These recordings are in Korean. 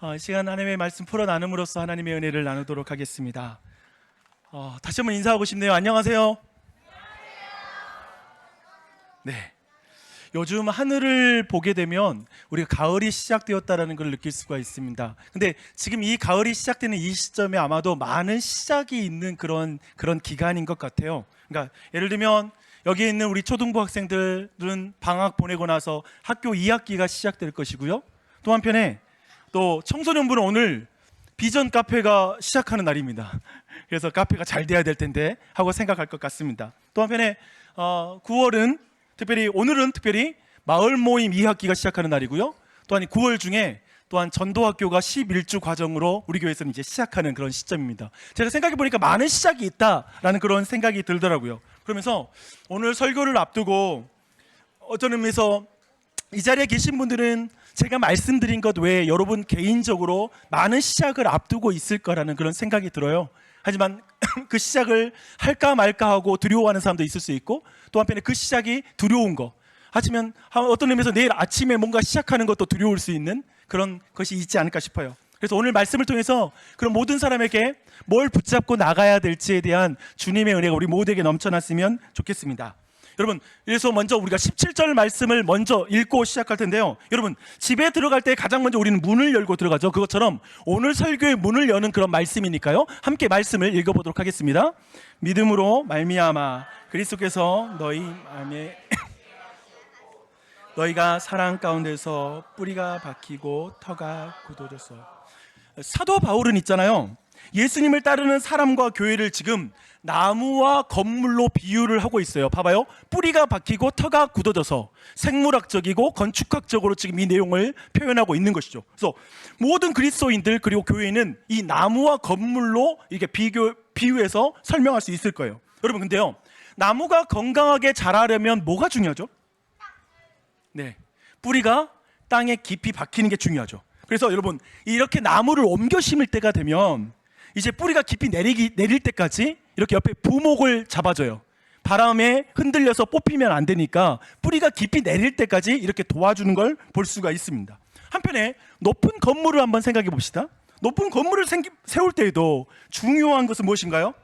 이 시간 하나님의 말씀 풀어 나눔으로써 하나님의 은혜를 나누도록 하겠습니다. 다시 한번 인사하고 싶네요. 안녕하세요. 네. 요즘 하늘을 보게 되면 우리가 가을이 시작되었다는 걸 느낄 수가 있습니다. 근데 지금 이 가을이 시작되는 이 시점에 아마도 많은 시작이 있는 그런 기간인 것 같아요. 그러니까 예를 들면 여기에 있는 우리 초등부 학생들은 방학 보내고 나서 학교 2학기가 시작될 것이고요. 또 한편에 또 청소년부는 오늘 비전 카페가 시작하는 날입니다. 그래서 카페가 잘 돼야 될 텐데 하고 생각할 것 같습니다. 또 한편에 9월은 오늘은 특별히 마을 모임 2학기가 시작하는 날이고요. 또한 9월 중에 또한 전도학교가 11주 과정으로 우리 교회에서는 이제 시작하는 그런 시점입니다. 제가 생각해 보니까 많은 시작이 있다라는 그런 생각이 들더라고요. 그러면서 오늘 설교를 앞두고 어떤 의미에서 이 자리에 계신 분들은 제가 말씀드린 것 외에 여러분 개인적으로 많은 시작을 앞두고 있을 거라는 그런 생각이 들어요. 하지만 그 시작을 할까 말까 하고 두려워하는 사람도 있을 수 있고, 또 한편에 그 시작이 두려운 거, 하지만 어떤 의미에서 내일 아침에 뭔가 시작하는 것도 두려울 수 있는 그런 것이 있지 않을까 싶어요. 그래서 오늘 말씀을 통해서 그런 모든 사람에게 뭘 붙잡고 나가야 될지에 대한 주님의 은혜가 우리 모두에게 넘쳐났으면 좋겠습니다. 여러분, 그래서 먼저 우리가 17절 말씀을 먼저 읽고 시작할 텐데요. 여러분, 집에 들어갈 때 가장 먼저 우리는 문을 열고 들어가죠. 그것처럼 오늘 설교의 문을 여는 그런 말씀이니까요. 함께 말씀을 읽어보도록 하겠습니다. 믿음으로 말미암아 그리스도께서 너희 마음에 너희가 사랑 가운데서 뿌리가 박히고 터가 굳어져서. 사도 바울은 있잖아요, 예수님을 따르는 사람과 교회를 지금 나무와 건물로 비유를 하고 있어요. 봐봐요. 뿌리가 박히고 터가 굳어져서 생물학적이고 건축학적으로 지금 이 내용을 표현하고 있는 것이죠. 그래서 모든 그리스도인들 그리고 교회는 이 나무와 건물로 이렇게 비유해서 설명할 수 있을 거예요. 여러분, 근데요, 나무가 건강하게 자라려면 뭐가 중요하죠? 네, 뿌리가 땅에 깊이 박히는 게 중요하죠. 그래서 여러분, 이렇게 나무를 옮겨 심을 때가 되면 이제 뿌리가 깊이 내릴 때까지 이렇게 옆에 부목을 잡아줘요. 바람에 흔들려서 뽑히면 안 되니까 뿌리가 깊이 내릴 때까지 이렇게 도와주는 걸 볼 수가 있습니다. 한편에 높은 건물을 한번 생각해 봅시다. 높은 건물을 세울 때에도 중요한 것은 무엇인가요?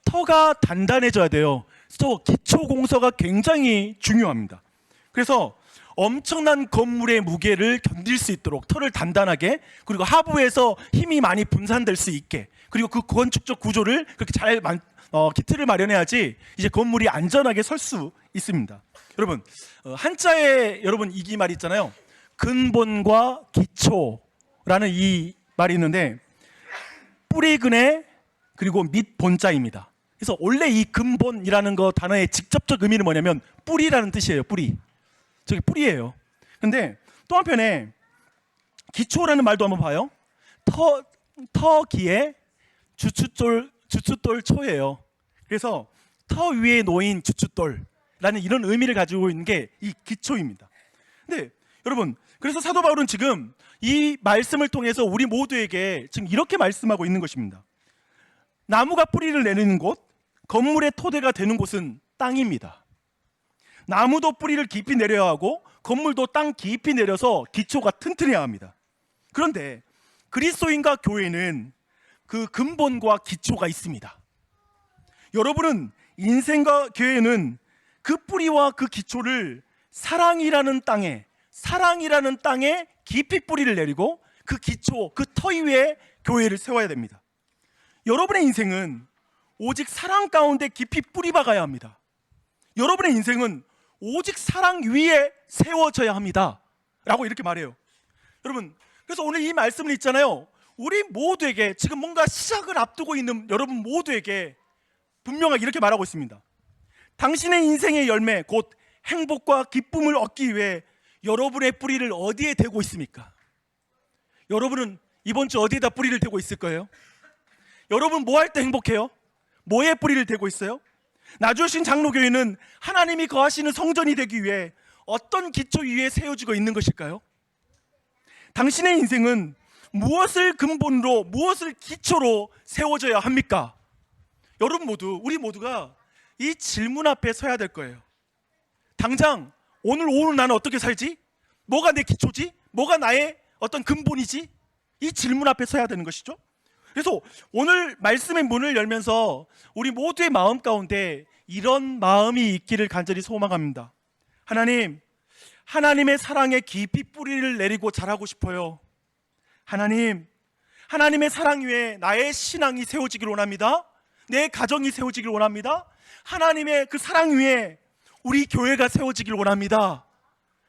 터가 단단해져야 돼요. 그래서 기초 공사가 굉장히 중요합니다. 그래서 엄청난 건물의 무게를 견딜 수 있도록 터를 단단하게, 그리고 하부에서 힘이 많이 분산될 수 있게, 그리고 그 건축적 구조를 그렇게 잘 기틀을 마련해야지 이제 건물이 안전하게 설 수 있습니다. 여러분, 한자에 여러분 이 말 있잖아요. 근본과 기초라는 이 말이 있는데 뿌리근에 그리고 밑 본자입니다. 그래서 원래 이 근본이라는 거 단어의 직접적 의미는 뭐냐면 뿌리라는 뜻이에요. 뿌리. 저기 뿌리예요. 근데 또 한편에 기초라는 말도 한번 봐요. 터기에 주춧돌 초예요. 그래서 터 위에 놓인 주춧돌라는 이런 의미를 가지고 있는 게 이 기초입니다. 근데 여러분, 그래서 사도 바울은 지금 이 말씀을 통해서 우리 모두에게 지금 이렇게 말씀하고 있는 것입니다. 나무가 뿌리를 내리는 곳, 건물의 토대가 되는 곳은 땅입니다. 나무도 뿌리를 깊이 내려야 하고 건물도 땅 깊이 내려서 기초가 튼튼해야 합니다. 그런데 그리스도인과 교회는 그 근본과 기초가 있습니다. 여러분은 인생과 교회는 그 뿌리와 그 기초를 사랑이라는 땅에 깊이 뿌리를 내리고 그 기초, 그 터 위에 교회를 세워야 됩니다. 여러분의 인생은 오직 사랑 가운데 깊이 뿌리 박아야 합니다. 여러분의 인생은 오직 사랑 위에 세워져야 합니다 라고 이렇게 말해요. 여러분, 그래서 오늘 이 말씀을 있잖아요, 우리 모두에게 지금 뭔가 시작을 앞두고 있는 여러분 모두에게 분명하게 이렇게 말하고 있습니다. 당신의 인생의 열매 곧 행복과 기쁨을 얻기 위해 여러분의 뿌리를 어디에 대고 있습니까? 여러분은 이번 주 어디에다 뿌리를 대고 있을 거예요? 여러분 뭐 할 때 행복해요? 뭐에 뿌리를 대고 있어요? 나주신 장로교회는 하나님이 거하시는 성전이 되기 위해 어떤 기초 위에 세워지고 있는 것일까요? 당신의 인생은 무엇을 근본으로, 무엇을 기초로 세워져야 합니까? 여러분 모두, 우리 모두가 이 질문 앞에 서야 될 거예요. 당장 오늘 나는 어떻게 살지? 뭐가 내 기초지? 뭐가 나의 어떤 근본이지? 이 질문 앞에 서야 되는 것이죠. 그래서 오늘 말씀의 문을 열면서 우리 모두의 마음 가운데 이런 마음이 있기를 간절히 소망합니다. 하나님, 하나님의 사랑에 깊이 뿌리를 내리고 자라고 싶어요. 하나님, 하나님의 사랑 위에 나의 신앙이 세워지기를 원합니다. 내 가정이 세워지기를 원합니다. 하나님의 그 사랑 위에 우리 교회가 세워지기를 원합니다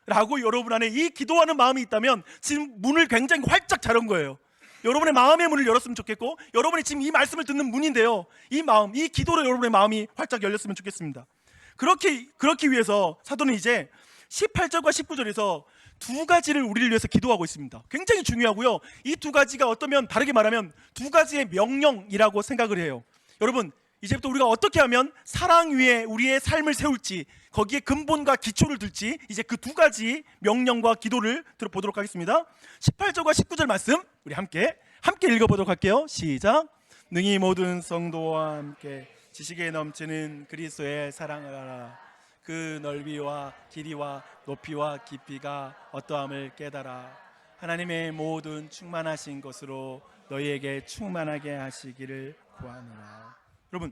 라고 여러분 안에 이 기도하는 마음이 있다면 지금 문을 굉장히 활짝 열은 거예요. 여러분의 마음의 문을 열었으면 좋겠고, 여러분이 지금 이 말씀을 듣는 문인데요, 이 마음, 이 기도로 여러분의 마음이 활짝 열렸으면 좋겠습니다. 그렇기 위해서 사도는 이제 18절과 19절에서 두 가지를 우리를 위해서 기도하고 있습니다. 굉장히 중요하고요, 이 두 가지가 어떠면 다르게 말하면 두 가지의 명령이라고 생각을 해요. 여러분, 이제부터 우리가 어떻게 하면 사랑 위에 우리의 삶을 세울지, 거기에 근본과 기초를 둘지, 이제 그 두 가지 명령과 기도를 들어보도록 하겠습니다. 18절과 19절 말씀 우리 함께 읽어보도록 할게요. 시작. 능히 모든 성도와 함께 지식에 넘치는 그리스도의 사랑을 알아. 그 넓이와 길이와 높이와 깊이가 어떠함을 깨달아. 하나님의 모든 충만하신 것으로 너희에게 충만하게 하시기를 구하노라. 여러분,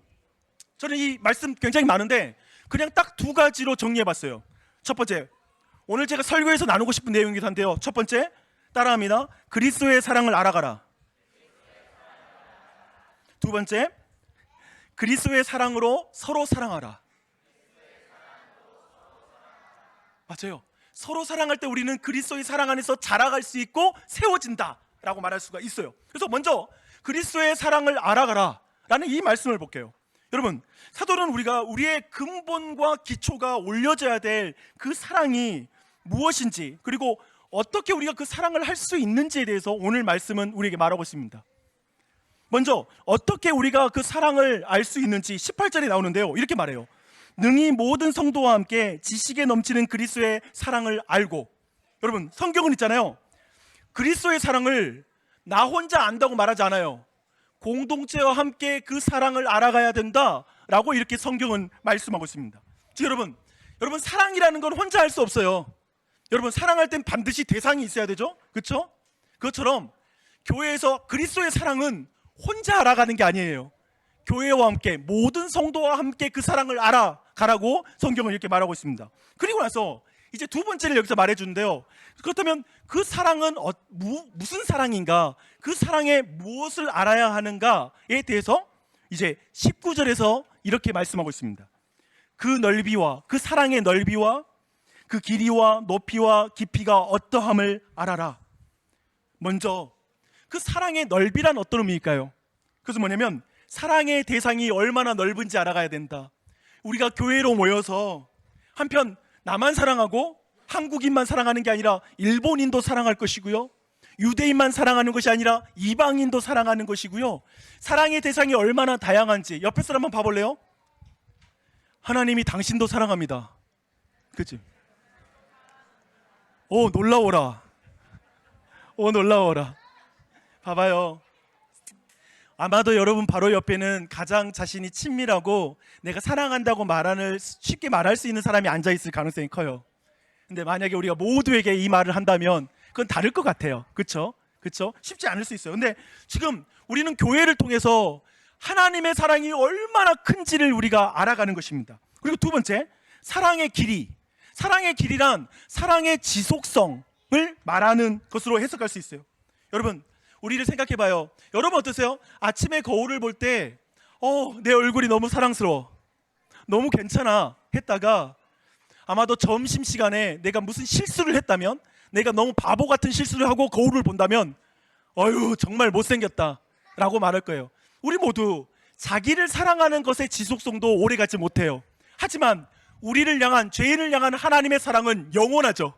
저는 이 말씀 굉장히 많은데 그냥 딱 두 가지로 정리해봤어요. 첫 번째, 오늘 제가 설교에서 나누고 싶은 내용이기도 한데요, 첫 번째 따라합니다. 그리스도의 사랑을 알아가라. 두 번째, 그리스도의 사랑으로 서로 사랑하라. 맞아요. 서로 사랑할 때 우리는 그리스도의 사랑 안에서 자라갈 수 있고 세워진다 라고 말할 수가 있어요. 그래서 먼저 그리스도의 사랑을 알아가라 라는 이 말씀을 볼게요. 여러분, 사도는 우리의 근본과 기초가 올려져야 될 그 사랑이 무엇인지, 그리고 어떻게 우리가 그 사랑을 할 수 있는지에 대해서 오늘 말씀은 우리에게 말하고 있습니다. 먼저 어떻게 우리가 그 사랑을 알 수 있는지 18절에 나오는데요, 이렇게 말해요. 능히 모든 성도와 함께 지식에 넘치는 그리스도의 사랑을 알고. 여러분, 성경은 있잖아요, 그리스도의 사랑을 나 혼자 안다고 말하지 않아요. 공동체와 함께 그 사랑을 알아가야 된다라고 이렇게 성경은 말씀하고 있습니다. 여러분, 사랑이라는 건 혼자 할 수 없어요. 여러분, 사랑할 땐 반드시 대상이 있어야 되죠, 그렇죠? 그것처럼 교회에서 그리스도의 사랑은 혼자 알아가는 게 아니에요. 교회와 함께, 모든 성도와 함께 그 사랑을 알아가라고 성경은 이렇게 말하고 있습니다. 그리고 나서 이제 두 번째를 여기서 말해주는데요, 그렇다면 그 사랑은 무슨 사랑인가, 그 사랑에 무엇을 알아야 하는가에 대해서 이제 19절에서 이렇게 말씀하고 있습니다. 그 넓이와, 그 사랑의 넓이와 그 길이와 높이와 깊이가 어떠함을 알아라. 먼저 그 사랑의 넓이란 어떤 의미일까요? 그것은 뭐냐면 사랑의 대상이 얼마나 넓은지 알아가야 된다. 우리가 교회로 모여서 한편 나만 사랑하고 한국인만 사랑하는 게 아니라 일본인도 사랑할 것이고요, 유대인만 사랑하는 것이 아니라 이방인도 사랑하는 것이고요, 사랑의 대상이 얼마나 다양한지 옆에 사람 한번 봐볼래요? 하나님이 당신도 사랑합니다. 그치? 오, 놀라워라. 오, 놀라워라. 봐봐요. 아마도 여러분 바로 옆에는 가장 자신이 친밀하고 내가 사랑한다고 쉽게 말할 수 있는 사람이 앉아있을 가능성이 커요. 근데 만약에 우리가 모두에게 이 말을 한다면 그건 다를 것 같아요. 그렇죠? 쉽지 않을 수 있어요. 근데 지금 우리는 교회를 통해서 하나님의 사랑이 얼마나 큰지를 우리가 알아가는 것입니다. 그리고 두 번째, 사랑의 길이. 사랑의 길이란 사랑의 지속성을 말하는 것으로 해석할 수 있어요. 여러분, 우리를 생각해봐요. 여러분 어떠세요? 아침에 거울을 볼 때 내 얼굴이 너무 사랑스러워, 너무 괜찮아 했다가 아마도 점심시간에 내가 무슨 실수를 했다면, 내가 너무 바보 같은 실수를 하고 거울을 본다면 어휴, 정말 못생겼다 라고 말할 거예요. 우리 모두 자기를 사랑하는 것의 지속성도 오래가지 못해요. 하지만 우리를 향한, 죄인을 향한 하나님의 사랑은 영원하죠.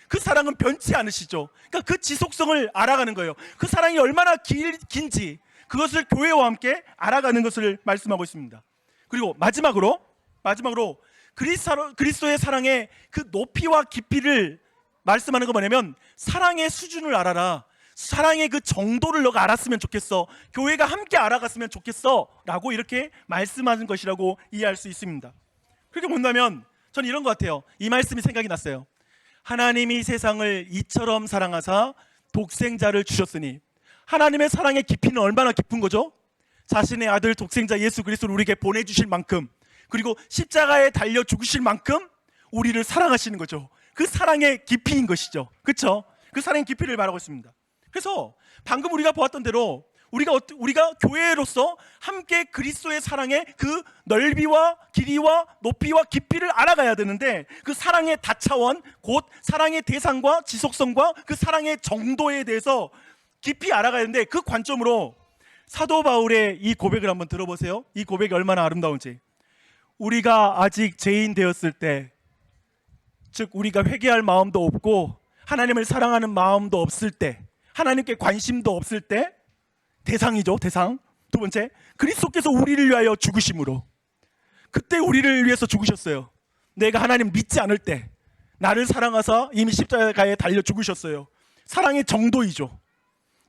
그 사랑은 변치 않으시죠. 그러니까 그 지속성을 알아가는 거예요. 그 사랑이 얼마나 긴지 그것을 교회와 함께 알아가는 것을 말씀하고 있습니다. 그리고 마지막으로 그리스도의 사랑의 그 높이와 깊이를 말씀하는 거 뭐냐면, 사랑의 수준을 알아라. 사랑의 그 정도를 너가 알았으면 좋겠어. 교회가 함께 알아갔으면 좋겠어 라고 이렇게 말씀하는 것이라고 이해할 수 있습니다. 그렇게 본다면 저는 이런 것 같아요. 이 말씀이 생각이 났어요. 하나님이 세상을 이처럼 사랑하사 독생자를 주셨으니, 하나님의 사랑의 깊이는 얼마나 깊은 거죠? 자신의 아들 독생자 예수 그리스도를 우리에게 보내주실 만큼, 그리고 십자가에 달려 죽으실 만큼 우리를 사랑하시는 거죠. 그 사랑의 깊이인 것이죠. 그렇죠? 그 사랑의 깊이를 말하고 있습니다. 그래서 방금 우리가 보았던 대로 우리가 교회로서 함께 그리스도의 사랑의 그 넓이와 길이와 높이와 깊이를 알아가야 되는데, 그 사랑의 다차원, 곧 사랑의 대상과 지속성과 그 사랑의 정도에 대해서 깊이 알아가야 되는데, 그 관점으로 사도 바울의 이 고백을 한번 들어보세요. 이 고백이 얼마나 아름다운지. 우리가 아직 죄인 되었을 때, 즉 우리가 회개할 마음도 없고 하나님을 사랑하는 마음도 없을 때, 하나님께 관심도 없을 때, 대상이죠, 대상. 두 번째, 그리스도께서 우리를 위하여 죽으심으로, 그때 우리를 위해서 죽으셨어요. 내가 하나님 믿지 않을 때 나를 사랑하사 이미 십자가에 달려 죽으셨어요. 사랑의 정도이죠.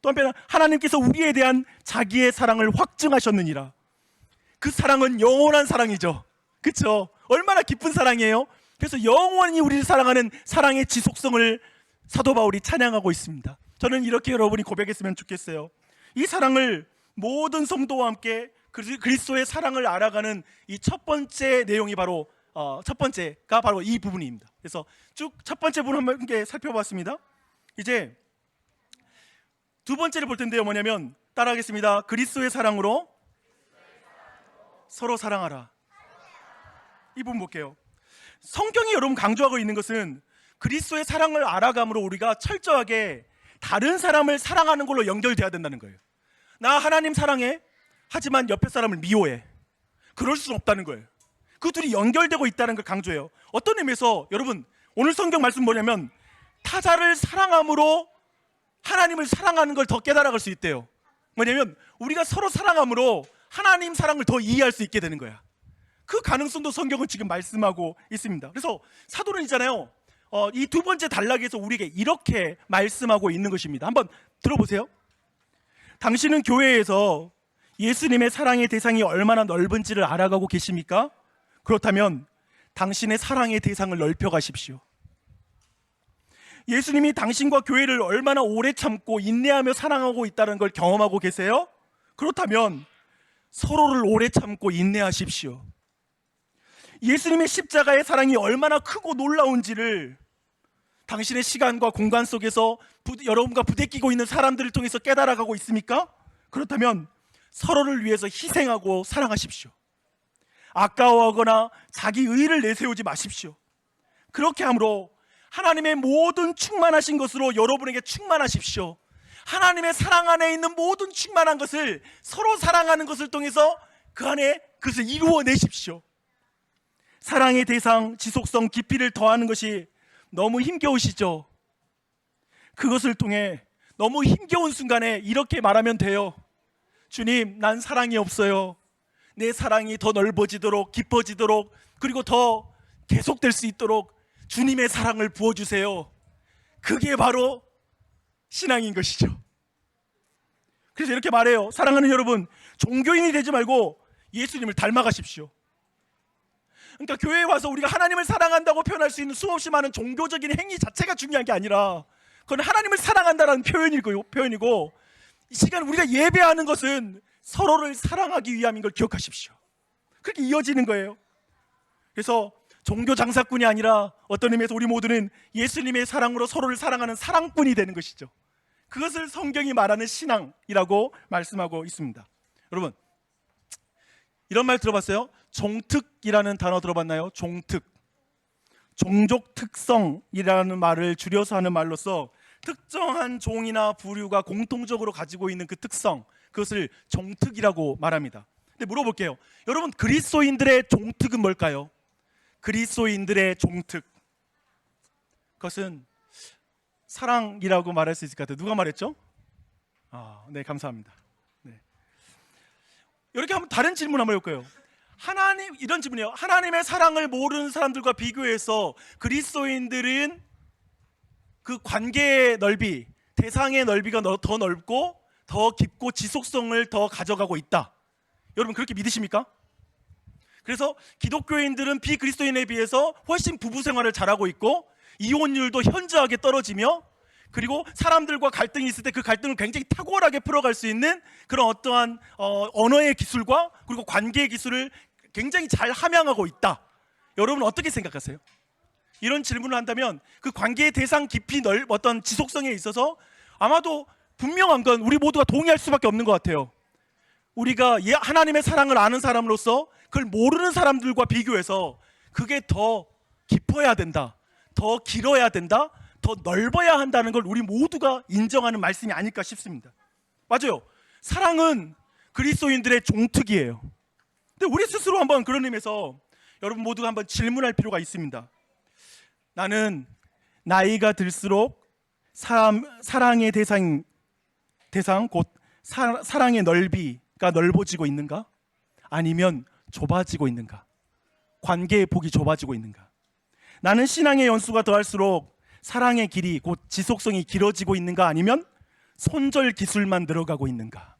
또 한편 하나님께서 우리에 대한 자기의 사랑을 확증하셨느니라. 그 사랑은 영원한 사랑이죠. 그렇죠? 얼마나 깊은 사랑이에요. 그래서 영원히 우리를 사랑하는 사랑의 지속성을 사도 바울이 찬양하고 있습니다. 저는 이렇게 여러분이 고백했으면 좋겠어요. 이 사랑을 모든 성도와 함께 그리스도의 사랑을 알아가는 이 첫 번째 내용이 바로 첫 번째가 바로 이 부분입니다. 그래서 쭉 첫 번째 부분 한번 함께 살펴봤습니다. 이제 두 번째를 볼 텐데요, 뭐냐면 따라하겠습니다. 그리스도의 사랑으로 서로 사랑하라. 이 부분 볼게요. 성경이 여러분 강조하고 있는 것은 그리스도의 사랑을 알아감으로 우리가 철저하게 다른 사람을 사랑하는 걸로 연결돼야 된다는 거예요. 나 하나님 사랑해, 하지만 옆에 사람을 미워해. 그럴 수는 없다는 거예요. 그 둘이 연결되고 있다는 걸 강조해요. 어떤 의미에서 여러분 오늘 성경 말씀 뭐냐면, 타자를 사랑함으로 하나님을 사랑하는 걸 더 깨달아갈 수 있대요. 뭐냐면 우리가 서로 사랑함으로 하나님 사랑을 더 이해할 수 있게 되는 거야. 그 가능성도 성경은 지금 말씀하고 있습니다. 그래서 사도는 있잖아요, 이 두 번째 단락에서 우리에게 이렇게 말씀하고 있는 것입니다. 한번 들어보세요. 당신은 교회에서 예수님의 사랑의 대상이 얼마나 넓은지를 알아가고 계십니까? 그렇다면 당신의 사랑의 대상을 넓혀가십시오. 예수님이 당신과 교회를 얼마나 오래 참고 인내하며 사랑하고 있다는 걸 경험하고 계세요? 그렇다면 서로를 오래 참고 인내하십시오. 예수님의 십자가의 사랑이 얼마나 크고 놀라운지를 당신의 시간과 공간 속에서 여러분과 부대끼고 있는 사람들을 통해서 깨달아가고 있습니까? 그렇다면 서로를 위해서 희생하고 사랑하십시오. 아까워하거나 자기 의의를 내세우지 마십시오. 그렇게 함으로 하나님의 모든 충만하신 것으로 여러분에게 충만하십시오. 하나님의 사랑 안에 있는 모든 충만한 것을 서로 사랑하는 것을 통해서 그 안에 그것을 이루어내십시오. 사랑의 대상, 지속성, 깊이를 더하는 것이 너무 힘겨우시죠? 그것을 통해 너무 힘겨운 순간에 이렇게 말하면 돼요. 주님, 난 사랑이 없어요. 내 사랑이 더 넓어지도록, 깊어지도록, 그리고 더 계속될 수 있도록 주님의 사랑을 부어주세요. 그게 바로 신앙인 것이죠. 그래서 이렇게 말해요. 사랑하는 여러분, 종교인이 되지 말고 예수님을 닮아가십시오. 그러니까 교회에 와서 우리가 하나님을 사랑한다고 표현할 수 있는 수없이 많은 종교적인 행위 자체가 중요한 게 아니라, 그건 하나님을 사랑한다라는 표현이고, 이 시간 우리가 예배하는 것은 서로를 사랑하기 위함인 걸 기억하십시오. 그렇게 이어지는 거예요. 그래서 종교 장사꾼이 아니라 어떤 의미에서 우리 모두는 예수님의 사랑으로 서로를 사랑하는 사랑꾼이 되는 것이죠. 그것을 성경이 말하는 신앙이라고 말씀하고 있습니다. 여러분, 이런 말 들어봤어요? 종특이라는 단어 들어봤나요? 종특. 종족 특성이라는 말을 줄여서 하는 말로서 특정한 종이나 부류가 공통적으로 가지고 있는 그 특성, 그것을 종특이라고 말합니다. 근데 물어볼게요. 여러분, 그리스도인들의 종특은 뭘까요? 그리스도인들의 종특, 그것은 사랑이라고 말할 수 있을 것 같아요. 누가 말했죠? 네, 감사합니다. 네. 이렇게 한번 다른 질문 한번 해볼까요? 이런 질문이에요. 하나님의 사랑을 모르는 사람들과 비교해서 그리스도인들은 그 관계의 넓이, 대상의 넓이가 더 넓고 더 깊고 지속성을 더 가져가고 있다. 여러분, 그렇게 믿으십니까? 그래서 기독교인들은 비그리스도인에 비해서 훨씬 부부 생활을 잘하고 있고 이혼율도 현저하게 떨어지며, 그리고 사람들과 갈등이 있을 때 그 갈등을 굉장히 탁월하게 풀어갈 수 있는 그런 어떠한 언어의 기술과 그리고 관계의 기술을 굉장히 잘 함양하고 있다. 여러분 어떻게 생각하세요? 이런 질문을 한다면 그 관계의 대상 깊이 어떤 지속성에 있어서 아마도 분명한 건 우리 모두가 동의할 수밖에 없는 것 같아요. 우리가 하나님의 사랑을 아는 사람으로서 그걸 모르는 사람들과 비교해서 그게 더 깊어야 된다, 더 길어야 된다, 더 넓어야 한다는 걸 우리 모두가 인정하는 말씀이 아닐까 싶습니다. 맞아요. 사랑은 그리스도인들의 종특이에요. 근데 우리 스스로 한번 그런 의미에서 여러분 모두가 한번 질문할 필요가 있습니다. 나는 나이가 들수록 사랑의 대상 곧 사랑의 넓이가 넓어지고 있는가? 아니면 좁아지고 있는가? 관계의 폭이 좁아지고 있는가? 나는 신앙의 연수가 더할수록 사랑의 길이 곧 지속성이 길어지고 있는가? 아니면 손절 기술만 늘어가고 있는가?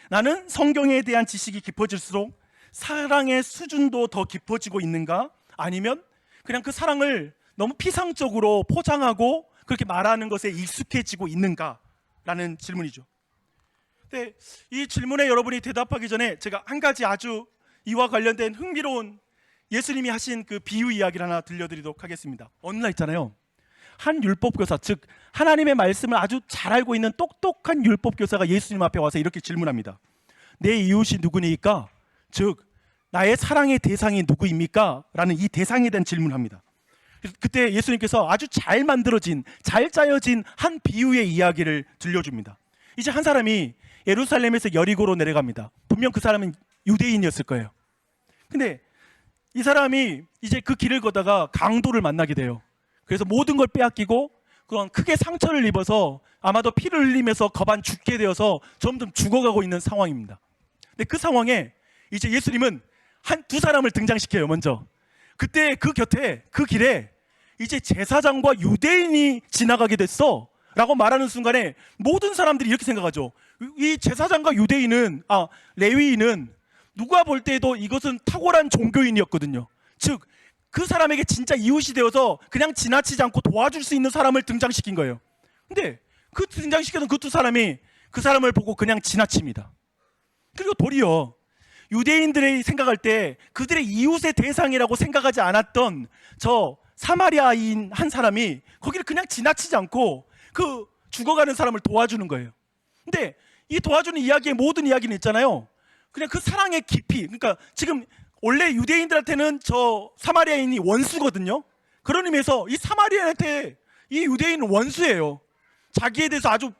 나는 성경에 대한 지식이 깊어질수록 사랑의 수준도 더 깊어지고 있는가? 아니면 그냥 그 사랑을 너무 피상적으로 포장하고 그렇게 말하는 것에 익숙해지고 있는가? 라는 질문이죠. 근데 이 질문에 여러분이 대답하기 전에 제가 한 가지 아주 이와 관련된 흥미로운 예수님이 하신 그 비유 이야기를 하나 들려드리도록 하겠습니다. 어느 날 있잖아요, 한 율법교사, 즉 하나님의 말씀을 아주 잘 알고 있는 똑똑한 율법교사가 예수님 앞에 와서 이렇게 질문합니다. 내 이웃이 누구니까? 즉 나의 사랑의 대상이 누구입니까? 라는 이 대상에 대한 질문을 합니다. 그때 예수님께서 아주 잘 만들어진, 잘 짜여진 한 비유의 이야기를 들려줍니다. 이제 한 사람이 예루살렘에서 여리고로 내려갑니다. 분명 그 사람은 유대인이었을 거예요. 근데 이 사람이 이제 그 길을 걷다가 강도를 만나게 돼요. 그래서 모든 걸 빼앗기고 그런 크게 상처를 입어서 아마도 피를 흘리면서 거반 죽게 되어서 점점 죽어가고 있는 상황입니다. 근데 그 상황에 이제 예수님은 두 사람을 등장시켜요. 먼저 그때 그 곁에 그 길에 이제 제사장과 유대인이 지나가게 됐어 라고 말하는 순간에 모든 사람들이 이렇게 생각하죠. 이 제사장과 유대인은 레위인은 누가 볼 때에도 이것은 탁월한 종교인이었거든요. 즉 그 사람에게 진짜 이웃이 되어서 그냥 지나치지 않고 도와줄 수 있는 사람을 등장시킨 거예요. 근데 그 등장시켰던 그 두 사람이 그 사람을 보고 그냥 지나칩니다. 그리고 도리어 유대인들이 생각할 때 그들의 이웃의 대상이라고 생각하지 않았던 저 사마리아인 한 사람이 거기를 그냥 지나치지 않고 그 죽어가는 사람을 도와주는 거예요. 근데 이 도와주는 이야기의 모든 이야기는 있잖아요, 그냥 그 사랑의 깊이, 그러니까 지금 원래 유대인들한테는 저 사마리아인이 원수거든요. 그런 의미에서 이 사마리아인한테 이 유대인은 원수예요. 자기에 대해서 아주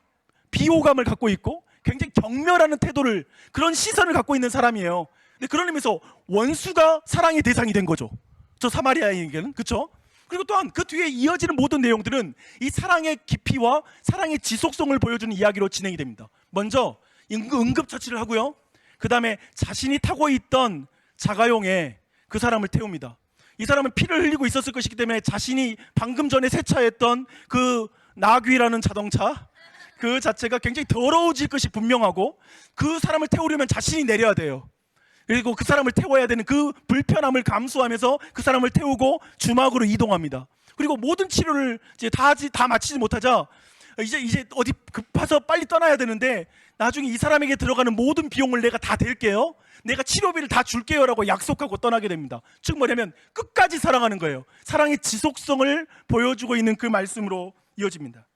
비호감을 갖고 있고 굉장히 경멸하는 태도를, 그런 시선을 갖고 있는 사람이에요. 근데 그런 의미에서 원수가 사랑의 대상이 된 거죠, 저 사마리아인에게는. 그렇죠? 그리고 또한 그 뒤에 이어지는 모든 내용들은 이 사랑의 깊이와 사랑의 지속성을 보여주는 이야기로 진행이 됩니다. 먼저 응급처치를 하고요, 그 다음에 자신이 타고 있던 자가용에 그 사람을 태웁니다. 이 사람은 피를 흘리고 있었을 것이기 때문에 자신이 방금 전에 세차했던 그 나귀라는 자동차 그 자체가 굉장히 더러워질 것이 분명하고 그 사람을 태우려면 자신이 내려야 돼요. 그리고 그 사람을 태워야 되는 그 불편함을 감수하면서 그 사람을 태우고 주막으로 이동합니다. 그리고 모든 치료를 이제 다 마치지 못하자 이제 어디 급해서 빨리 떠나야 되는데 나중에 이 사람에게 들어가는 모든 비용을 내가 다 댈게요, 내가 치료비를 다 줄게요 라고 약속하고 떠나게 됩니다. 즉 뭐냐면 끝까지 사랑하는 거예요. 사랑의 지속성을 보여주고 있는 그 말씀으로 이어집니다.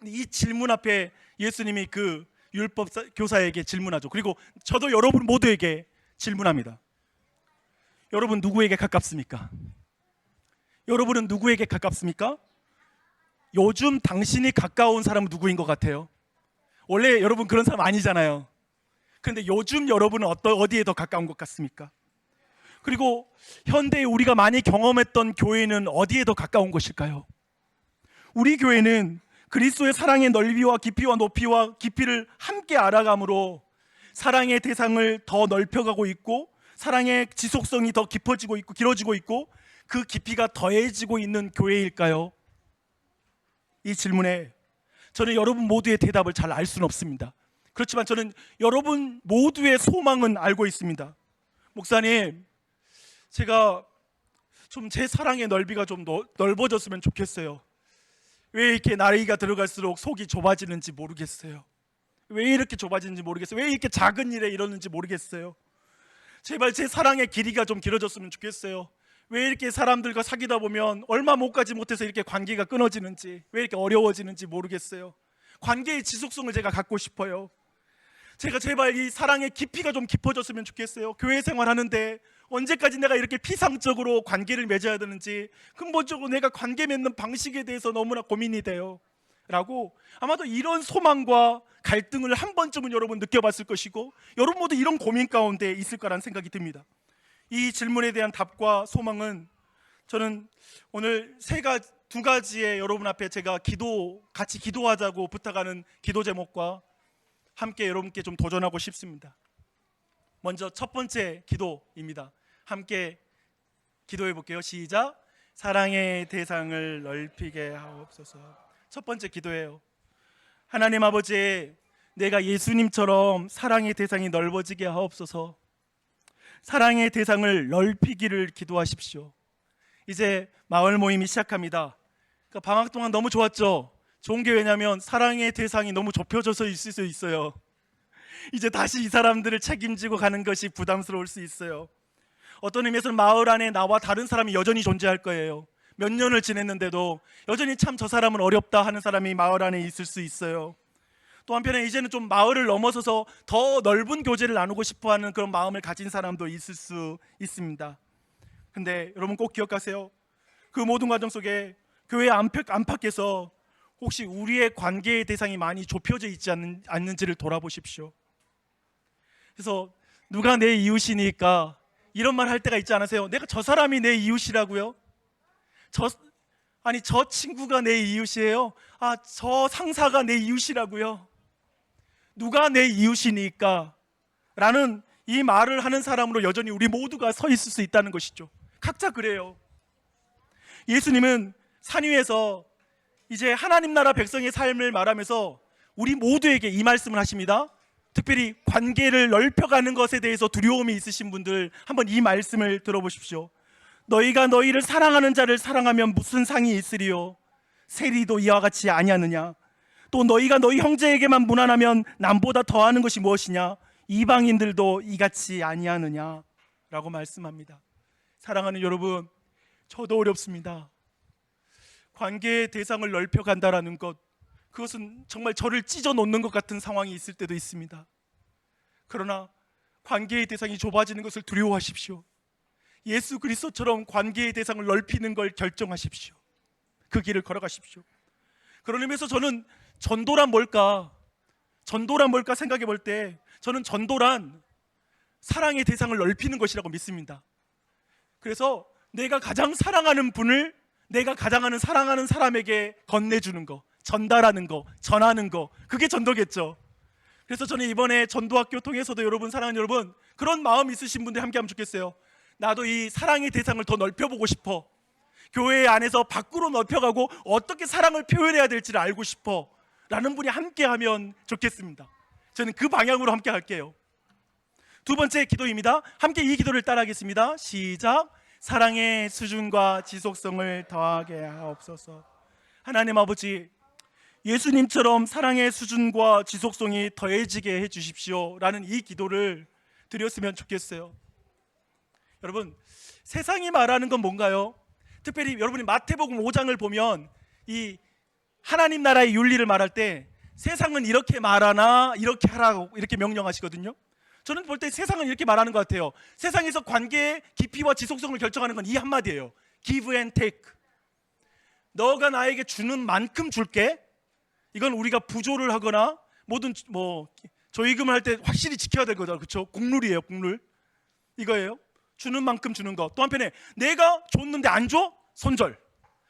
이 질문 앞에 예수님이 그 율법 교사에게 질문하죠. 그리고 저도 여러분 모두에게 질문합니다. 여러분 누구에게 가깝습니까? 여러분은 누구에게 가깝습니까? 요즘 당신이 가까운 사람은 누구인 것 같아요? 원래 여러분 그런 사람 아니잖아요. 그런데 요즘 여러분은 어디에 더 가까운 것 같습니까? 그리고 현대에 우리가 많이 경험했던 교회는 어디에 더 가까운 것일까요? 우리 교회는 그리스도의 사랑의 넓이와 깊이와 높이와 깊이를 함께 알아감으로 사랑의 대상을 더 넓혀가고 있고 사랑의 지속성이 더 깊어지고 있고 길어지고 있고 그 깊이가 더해지고 있는 교회일까요? 이 질문에 저는 여러분 모두의 대답을 잘 알 수는 없습니다. 그렇지만 저는 여러분 모두의 소망은 알고 있습니다. 목사님, 제가 좀 제 사랑의 넓이가 좀 넓어졌으면 좋겠어요. 왜 이렇게 나이가 들어갈수록 속이 좁아지는지 모르겠어요. 왜 이렇게 좁아지는지 모르겠어요. 왜 이렇게 작은 일에 이러는지 모르겠어요. 제발 제 사랑의 길이가 좀 길어졌으면 좋겠어요. 왜 이렇게 사람들과 사귀다 보면 얼마 못 가지 못해서 이렇게 관계가 끊어지는지, 왜 이렇게 어려워지는지 모르겠어요. 관계의 지속성을 제가 갖고 싶어요. 제가 제발 이 사랑의 깊이가 좀 깊어졌으면 좋겠어요. 교회 생활하는데 언제까지 내가 이렇게 피상적으로 관계를 맺어야 되는지, 근본적으로 내가 관계 맺는 방식에 대해서 너무나 고민이 돼요 라고, 아마도 이런 소망과 갈등을 한 번쯤은 여러분 느껴봤을 것이고, 여러분 모두 이런 고민 가운데 있을 거란 생각이 듭니다. 이 질문에 대한 답과 소망은 저는 오늘 두 가지의 여러분 앞에 제가 같이 기도하자고 부탁하는 기도 제목과 함께 여러분께 좀 도전하고 싶습니다. 먼저 첫 번째 기도입니다. 함께 기도해 볼게요. 시작. 사랑의 대상을 넓히게 하옵소서. 첫 번째 기도예요. 하나님 아버지, 내가 예수님처럼 사랑의 대상이 넓어지게 하옵소서. 사랑의 대상을 넓히기를 기도하십시오. 이제 마을 모임이 시작합니다. 그러니까 방학 동안 너무 좋았죠. 좋은 게 왜냐면 사랑의 대상이 너무 좁혀져서 있을 수 있어요. 이제 다시 이 사람들을 책임지고 가는 것이 부담스러울 수 있어요. 어떤 의미에서는 마을 안에 나와 다른 사람이 여전히 존재할 거예요. 몇 년을 지냈는데도 여전히 참 저 사람은 어렵다 하는 사람이 마을 안에 있을 수 있어요. 또 한편에 이제는 좀 마을을 넘어서서 더 넓은 교제를 나누고 싶어하는 그런 마음을 가진 사람도 있을 수 있습니다. 근데 여러분 꼭 기억하세요. 그 모든 과정 속에 교회 안팎에서 혹시 우리의 관계의 대상이 많이 좁혀져 있지 않는지를 돌아보십시오. 그래서 누가 내 이웃이니까 이런 말 할 때가 있지 않으세요? 내가 저 사람이 내 이웃이라고요? 저 친구가 내 이웃이에요? 저 상사가 내 이웃이라고요? 누가 내 이웃이니까? 라는 이 말을 하는 사람으로 여전히 우리 모두가 서 있을 수 있다는 것이죠. 각자 그래요. 예수님은 산 위에서 이제 하나님 나라 백성의 삶을 말하면서 우리 모두에게 이 말씀을 하십니다. 특별히 관계를 넓혀가는 것에 대해서 두려움이 있으신 분들 한번 이 말씀을 들어보십시오. 너희가 너희를 사랑하는 자를 사랑하면 무슨 상이 있으리요? 세리도 이와 같이 아니하느냐? 또 너희가 너희 형제에게만 무난하면 남보다 더하는 것이 무엇이냐? 이방인들도 이같이 아니하느냐? 라고 말씀합니다. 사랑하는 여러분, 저도 어렵습니다. 관계의 대상을 넓혀간다라는 것, 그것은 정말 저를 찢어 놓는 것 같은 상황이 있을 때도 있습니다. 그러나 관계의 대상이 좁아지는 것을 두려워하십시오. 예수 그리스도처럼 관계의 대상을 넓히는 걸 결정하십시오. 그 길을 걸어가십시오. 그런 의미에서 저는 전도란 뭘까 생각해 볼 때, 저는 전도란 사랑의 대상을 넓히는 것이라고 믿습니다. 그래서 내가 가장 사랑하는 분을 내가 가장 사랑하는 사람에게 건네주는 거, 전달하는 거, 전하는 거, 그게 전도겠죠. 그래서 저는 이번에 전도학교 통해서도 여러분, 사랑하는 여러분, 그런 마음 있으신 분들 함께 하면 좋겠어요. 나도 이 사랑의 대상을 더 넓혀보고 싶어. 교회 안에서 밖으로 넓혀가고 어떻게 사랑을 표현해야 될지를 알고 싶어 라는 분이 함께 하면 좋겠습니다. 저는 그 방향으로 함께 할게요. 두 번째 기도입니다. 함께 이 기도를 따라하겠습니다. 시작. 사랑의 수준과 지속성을 더하게 하옵소서. 하나님 아버지, 예수님처럼 사랑의 수준과 지속성이 더해지게 해주십시오 라는 이 기도를 드렸으면 좋겠어요. 여러분, 세상이 말하는 건 뭔가요? 특별히 여러분이 마태복음 5장을 보면 이 하나님 나라의 윤리를 말할 때 세상은 이렇게 말하나 이렇게 하라고 이렇게 명령하시거든요. 저는 볼 때 세상은 이렇게 말하는 것 같아요. 세상에서 관계의 깊이와 지속성을 결정하는 건 이 한마디예요. Give and take. 너가 나에게 주는 만큼 줄게. 이건 우리가 부조를 하거나 모든 조의금을 할 때 확실히 지켜야 될 거죠. 그렇죠? 국룰이에요. 국룰. 이거예요. 주는 만큼 주는 것. 또 한편에 내가 줬는데 안 줘? 손절.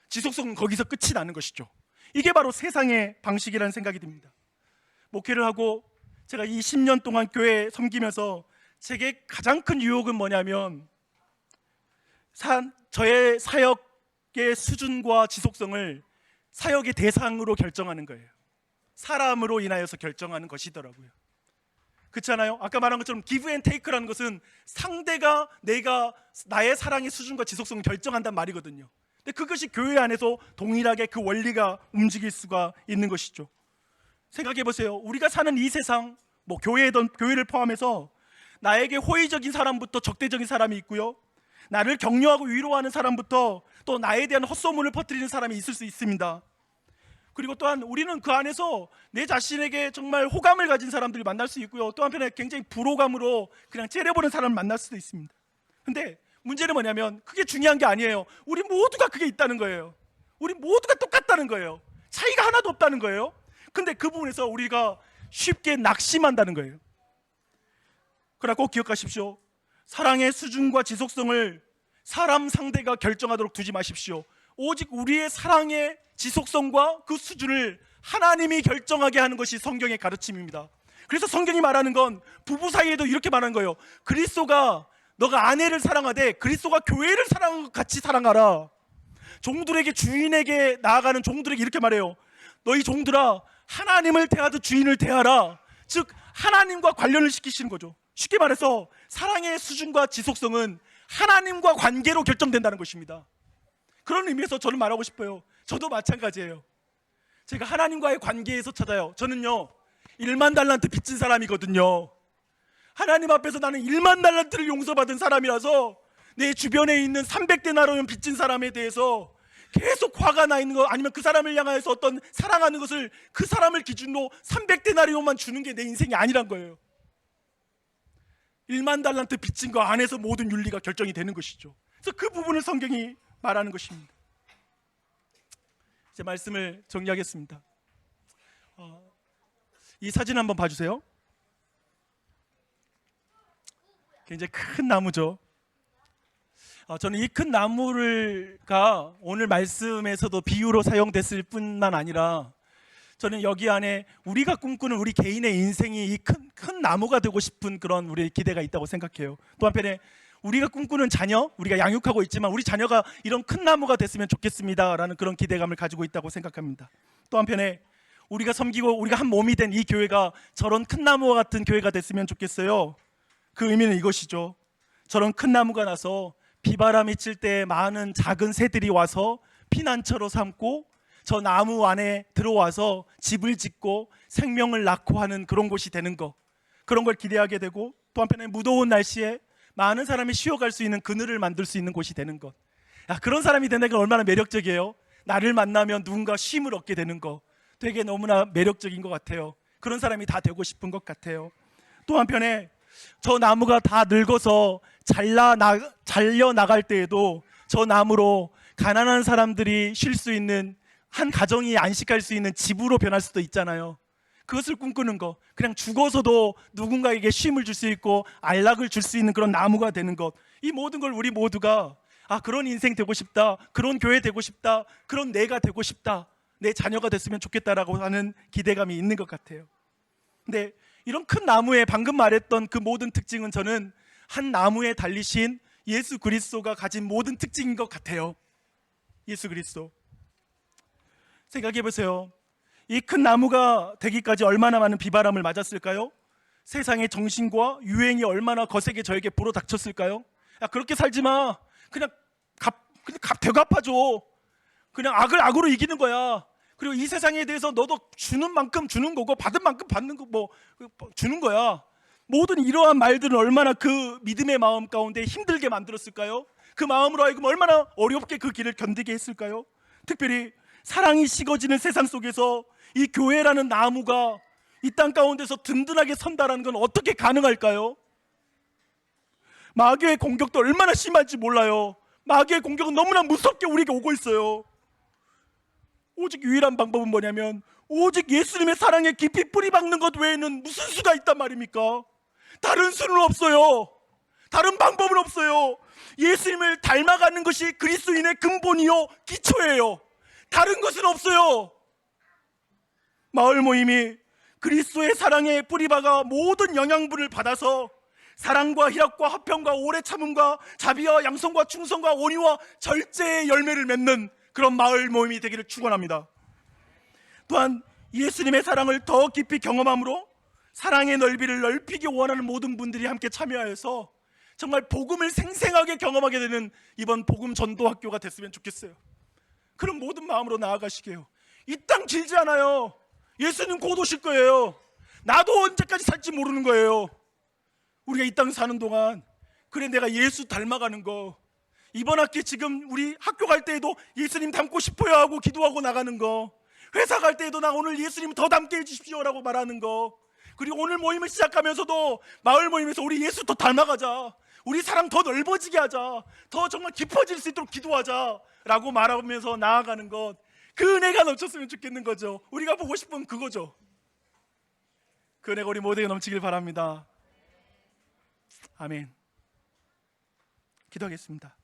지속성은 거기서 끝이 나는 것이죠. 이게 바로 세상의 방식이라는 생각이 듭니다. 목회를 하고 제가 이 10년 동안 교회 섬기면서 제게 가장 큰 유혹은 뭐냐면 저의 사역의 수준과 지속성을 사역의 대상으로 결정하는 거예요. 사람으로 인하여서 결정하는 것이더라고요. 그렇잖아요. 아까 말한 것처럼 give and take라는 것은 상대가 나의 사랑의 수준과 지속성을 결정한단 말이거든요. 근데 그것이 교회 안에서 동일하게 그 원리가 움직일 수가 있는 것이죠. 생각해 보세요. 우리가 사는 이 세상, 뭐 교회를 포함해서 나에게 호의적인 사람부터 적대적인 사람이 있고요, 나를 격려하고 위로하는 사람부터 또 나에 대한 헛소문을 퍼뜨리는 사람이 있을 수 있습니다. 그리고 또한 우리는 그 안에서 내 자신에게 정말 호감을 가진 사람들을 만날 수 있고요, 또 한편에 굉장히 불호감으로 그냥 째려보는 사람을 만날 수도 있습니다. 근데 문제는 뭐냐면 그게 중요한 게 아니에요. 우리 모두가 그게 있다는 거예요. 우리 모두가 똑같다는 거예요. 차이가 하나도 없다는 거예요. 근데 그 부분에서 우리가 쉽게 낙심한다는 거예요. 그러나 꼭 기억하십시오. 사랑의 수준과 지속성을 사람 상대가 결정하도록 두지 마십시오. 오직 우리의 사랑의 지속성과 그 수준을 하나님이 결정하게 하는 것이 성경의 가르침입니다. 그래서 성경이 말하는 건 부부 사이에도 이렇게 말하는 거예요. 그리스도가 너가 아내를 사랑하되 그리스도가 교회를 사랑한 것 같이 사랑하라. 종들에게, 주인에게 나아가는 종들에게 이렇게 말해요. 너희 종들아, 하나님을 대하듯 주인을 대하라. 즉 하나님과 관련을 시키시는 거죠. 쉽게 말해서 사랑의 수준과 지속성은 하나님과 관계로 결정된다는 것입니다. 그런 의미에서 저는 말하고 싶어요. 저도 마찬가지예요. 제가 하나님과의 관계에서 찾아요. 저는요 1만 달란트 빚진 사람이거든요. 하나님 앞에서 나는 1만 달란트를 용서받은 사람이라서 내 주변에 있는 300데나리온 빚진 사람에 대해서 계속 화가 나 있는 거, 아니면 그 사람을 향해서 어떤 사랑하는 것을, 그 사람을 기준으로 300데나리온만 주는 게 내 인생이 아니란 거예요. 1만 달란트 빚진 거 안에서 모든 윤리가 결정이 되는 것이죠. 그래서 그 부분을 성경이 말하는 것입니다. 이제 말씀을 정리하겠습니다. 이 사진 한번 봐주세요. 굉장히 큰 나무죠. 저는 이 큰 나무가 오늘 말씀에서도 비유로 사용됐을 뿐만 아니라 저는 여기 안에 우리가 꿈꾸는 우리 개인의 인생이 이 큰 나무가 되고 싶은 그런 우리의 기대가 있다고 생각해요. 또 한편에 우리가 꿈꾸는 자녀, 우리가 양육하고 있지만 우리 자녀가 이런 큰 나무가 됐으면 좋겠습니다라는 그런 기대감을 가지고 있다고 생각합니다. 또 한편에 우리가 섬기고 우리가 한 몸이 된 이 교회가 저런 큰 나무와 같은 교회가 됐으면 좋겠어요. 그 의미는 이것이죠. 저런 큰 나무가 나서 비바람이 칠 때 많은 작은 새들이 와서 피난처로 삼고 저 나무 안에 들어와서 집을 짓고 생명을 낳고 하는 그런 곳이 되는 것, 그런 걸 기대하게 되고, 또 한편에 무더운 날씨에 많은 사람이 쉬어갈 수 있는 그늘을 만들 수 있는 곳이 되는 것. 그런 사람이 되는 게 얼마나 매력적이에요. 나를 만나면 누군가 쉼을 얻게 되는 거, 되게 너무나 매력적인 것 같아요. 그런 사람이 다 되고 싶은 것 같아요. 또 한편에 저 나무가 다 늙어서 잘려 나갈 때에도 저 나무로 가난한 사람들이 쉴 수 있는, 한 가정이 안식할 수 있는 집으로 변할 수도 있잖아요. 그것을 꿈꾸는 거, 그냥 죽어서도 누군가에게 쉼을 줄 수 있고 안락을 줄 수 있는 그런 나무가 되는 것, 이 모든 걸 우리 모두가 그런 인생 되고 싶다, 그런 교회 되고 싶다, 그런 내가 되고 싶다, 내 자녀가 됐으면 좋겠다라고 하는 기대감이 있는 것 같아요. 근데 이런 큰 나무에 방금 말했던 그 모든 특징은 저는 한 나무에 달리신 예수 그리스도가 가진 모든 특징인 것 같아요. 예수 그리스도. 생각해 보세요. 이 큰 나무가 되기까지 얼마나 많은 비바람을 맞았을까요? 세상의 정신과 유행이 얼마나 거세게 저에게 불어닥쳤을까요? 그렇게 살지 마. 그냥 되갚아줘. 그냥 악을 악으로 이기는 거야. 그리고 이 세상에 대해서 너도 주는 만큼 주는 거고 받은 만큼 받는 거, 주는 거야. 모든 이러한 말들은 얼마나 그 믿음의 마음 가운데 힘들게 만들었을까요? 그 마음으로 하여금 얼마나 어렵게 그 길을 견디게 했을까요? 특별히 사랑이 식어지는 세상 속에서 이 교회라는 나무가 이 땅 가운데서 든든하게 선다라는 건 어떻게 가능할까요? 마귀의 공격도 얼마나 심한지 몰라요. 마귀의 공격은 너무나 무섭게 우리에게 오고 있어요. 오직 유일한 방법은 뭐냐면 오직 예수님의 사랑에 깊이 뿌리 박는 것 외에는 무슨 수가 있단 말입니까? 다른 수는 없어요. 다른 방법은 없어요. 예수님을 닮아가는 것이 그리스도인의 근본이요 기초예요. 다른 것은 없어요. 마을 모임이 그리스도의 사랑에 뿌리박아 모든 영양분을 받아서 사랑과 희락과 화평과 오래 참음과 자비와 양성과 충성과 온유와 절제의 열매를 맺는 그런 마을 모임이 되기를 축원합니다. 또한 예수님의 사랑을 더 깊이 경험함으로 사랑의 넓이를 넓히기 원하는 모든 분들이 함께 참여하여서 정말 복음을 생생하게 경험하게 되는 이번 복음 전도 학교가 됐으면 좋겠어요. 그런 모든 마음으로 나아가시게요. 이 땅 길지 않아요. 예수님 곧 오실 거예요. 나도 언제까지 살지 모르는 거예요. 우리가 이 땅 사는 동안 그래 내가 예수 닮아가는 거, 이번 학기 지금 우리 학교 갈 때에도 예수님 닮고 싶어요 하고 기도하고 나가는 거, 회사 갈 때에도 나 오늘 예수님 더 닮게 해주십시오라고 말하는 거, 그리고 오늘 모임을 시작하면서도 마을 모임에서 우리 예수 더 닮아가자, 우리 사랑 더 넓어지게 하자, 더 정말 깊어질 수 있도록 기도하자 라고 말하면서 나아가는 것, 그 은혜가 넘쳤으면 좋겠는 거죠. 우리가 보고 싶은 그거죠. 그 은혜가 우리 모두에게 넘치길 바랍니다. 아멘. 기도하겠습니다.